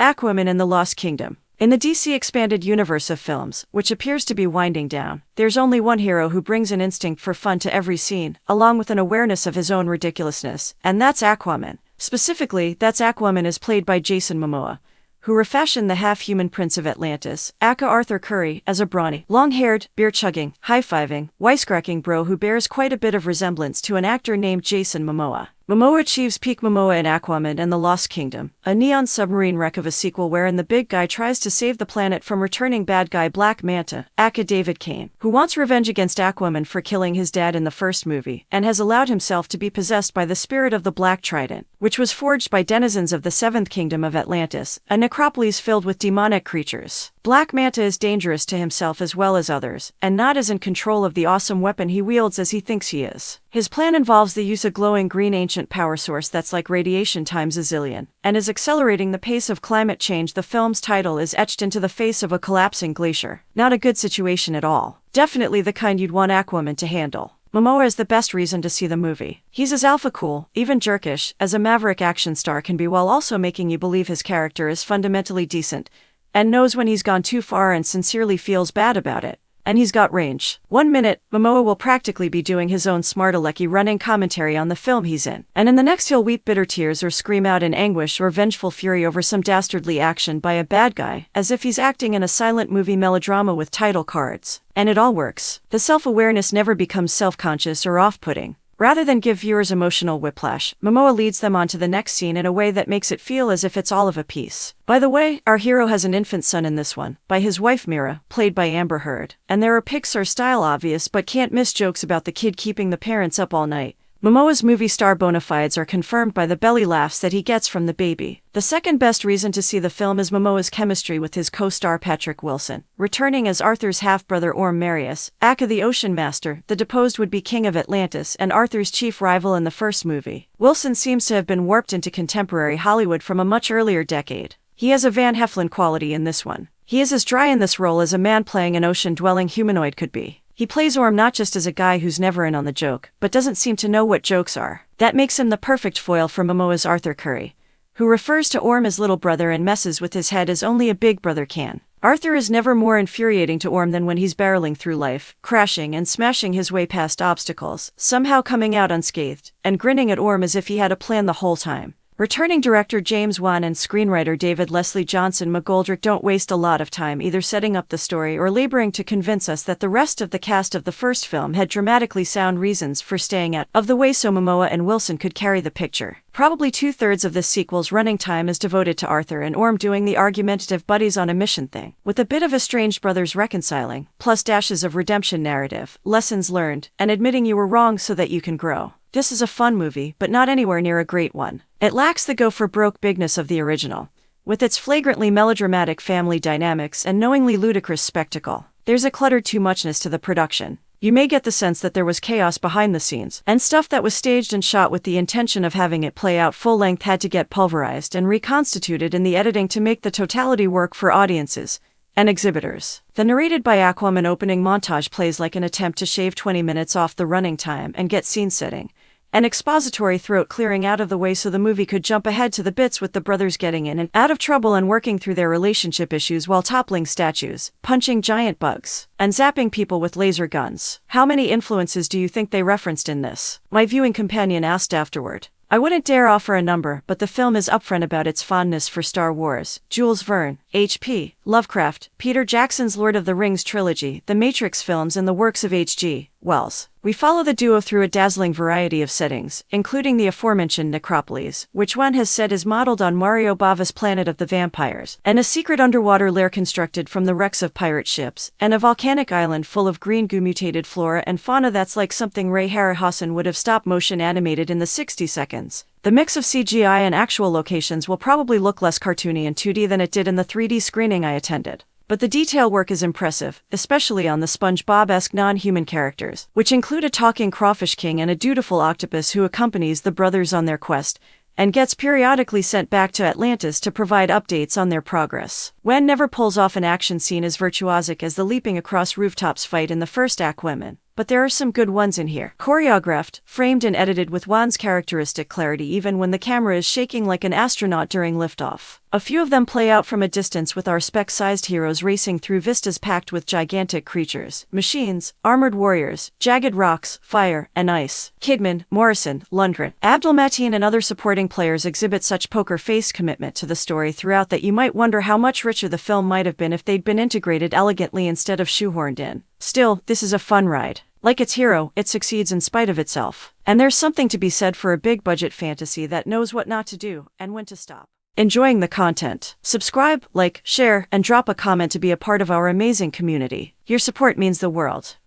Aquaman and the Lost Kingdom. In the DC expanded universe of films, which appears to be winding down, there's only one hero who brings an instinct for fun to every scene, along with an awareness of his own ridiculousness, and that's Aquaman. Specifically, that's Aquaman is played by Jason Momoa, who refashioned the half-human prince of Atlantis, aka Arthur Curry, as a brawny, long-haired, beer-chugging, high-fiving, wisecracking bro who bears quite a bit of resemblance to an actor named Jason Momoa. Momoa achieves peak Momoa in Aquaman and the Lost Kingdom, a neon submarine wreck of a sequel wherein the big guy tries to save the planet from returning bad guy Black Manta, aka David Kane, who wants revenge against Aquaman for killing his dad in the first movie, and has allowed himself to be possessed by the spirit of the Black Trident, which was forged by denizens of the Seventh Kingdom of Atlantis, a necropolis filled with demonic creatures. Black Manta is dangerous to himself as well as others, and not as in control of the awesome weapon he wields as he thinks he is. His plan involves the use of glowing green ancient power source that's like radiation times a zillion, and is accelerating the pace of climate change. The film's title is etched into the face of a collapsing glacier. Not a good situation at all. Definitely the kind you'd want Aquaman to handle. Momoa is the best reason to see the movie. He's as alpha cool, even jerkish, as a maverick action star can be, while also making you believe his character is fundamentally decent, and knows when he's gone too far and sincerely feels bad about it. And he's got range. 1 minute, Momoa will practically be doing his own smart-alecky running commentary on the film he's in, and in the next he'll weep bitter tears or scream out in anguish or vengeful fury over some dastardly action by a bad guy, as if he's acting in a silent movie melodrama with title cards. And it all works. The self-awareness never becomes self-conscious or off-putting. Rather than give viewers emotional whiplash, Momoa leads them on to the next scene in a way that makes it feel as if it's all of a piece. By the way, our hero has an infant son in this one, by his wife Mera, played by Amber Heard, and there are Pixar-style obvious but can't miss jokes about the kid keeping the parents up all night. Momoa's movie star bona fides are confirmed by the belly laughs that he gets from the baby. The second best reason to see the film is Momoa's chemistry with his co-star Patrick Wilson, returning as Arthur's half-brother Orm Marius, aka the Ocean Master, the deposed would-be king of Atlantis and Arthur's chief rival in the first movie. Wilson seems to have been warped into contemporary Hollywood from a much earlier decade. He has a Van Heflin quality in this one. He is as dry in this role as a man playing an ocean-dwelling humanoid could be. He plays Orm not just as a guy who's never in on the joke, but doesn't seem to know what jokes are. That makes him the perfect foil for Momoa's Arthur Curry, who refers to Orm as little brother and messes with his head as only a big brother can. Arthur is never more infuriating to Orm than when he's barreling through life, crashing and smashing his way past obstacles, somehow coming out unscathed, and grinning at Orm as if he had a plan the whole time. Returning director James Wan and screenwriter David Leslie Johnson McGoldrick don't waste a lot of time either setting up the story or laboring to convince us that the rest of the cast of the first film had dramatically sound reasons for staying out of the way so Momoa and Wilson could carry the picture. Probably 2/3 of this sequel's running time is devoted to Arthur and Orm doing the argumentative buddies on a mission thing, with a bit of estranged brothers reconciling, plus dashes of redemption narrative, lessons learned, and admitting you were wrong so that you can grow. This is a fun movie, but not anywhere near a great one. It lacks the go-for-broke bigness of the original, with its flagrantly melodramatic family dynamics and knowingly ludicrous spectacle. There's a cluttered too-muchness to the production. You may get the sense that there was chaos behind the scenes, and stuff that was staged and shot with the intention of having it play out full-length had to get pulverized and reconstituted in the editing to make the totality work for audiences and exhibitors. The narrated by Aquaman opening montage plays like an attempt to shave 20 minutes off the running time and get scene setting and expository throat clearing out of the way so the movie could jump ahead to the bits with the brothers getting in and out of trouble and working through their relationship issues while toppling statues, punching giant bugs, and zapping people with laser guns. How many influences do you think they referenced in this? My viewing companion asked afterward. I wouldn't dare offer a number, but the film is upfront about its fondness for Star Wars, Jules Verne, H.P. Lovecraft, Peter Jackson's Lord of the Rings trilogy, the Matrix films and the works of H.G. Wells. We follow the duo through a dazzling variety of settings, including the aforementioned necropolis, which one has said is modeled on Mario Bava's Planet of the Vampires, and a secret underwater lair constructed from the wrecks of pirate ships, and a volcanic island full of green goo-mutated flora and fauna that's like something Ray Harryhausen would have stop-motion animated in the 60 seconds. The mix of CGI and actual locations will probably look less cartoony in 2D than it did in the 3D screening I attended. But the detail work is impressive, especially on the SpongeBob-esque non-human characters, which include a talking crawfish king and a dutiful octopus who accompanies the brothers on their quest, and gets periodically sent back to Atlantis to provide updates on their progress. Wen never pulls off an action scene as virtuosic as the leaping across rooftops fight in the first Aquaman, but there are some good ones in here. Choreographed, framed and edited with Wan's characteristic clarity even when the camera is shaking like an astronaut during liftoff. A few of them play out from a distance with our spec-sized heroes racing through vistas packed with gigantic creatures, machines, armored warriors, jagged rocks, fire, and ice. Kidman, Morrison, Lundgren, Abdelmateen and other supporting players exhibit such poker-faced commitment to the story throughout that you might wonder how much richer the film might have been if they'd been integrated elegantly instead of shoehorned in. Still, this is a fun ride. Like its hero, it succeeds in spite of itself. And there's something to be said for a big-budget fantasy that knows what not to do and when to stop. Enjoying the content? Subscribe, like, share, and drop a comment to be a part of our amazing community. Your support means the world.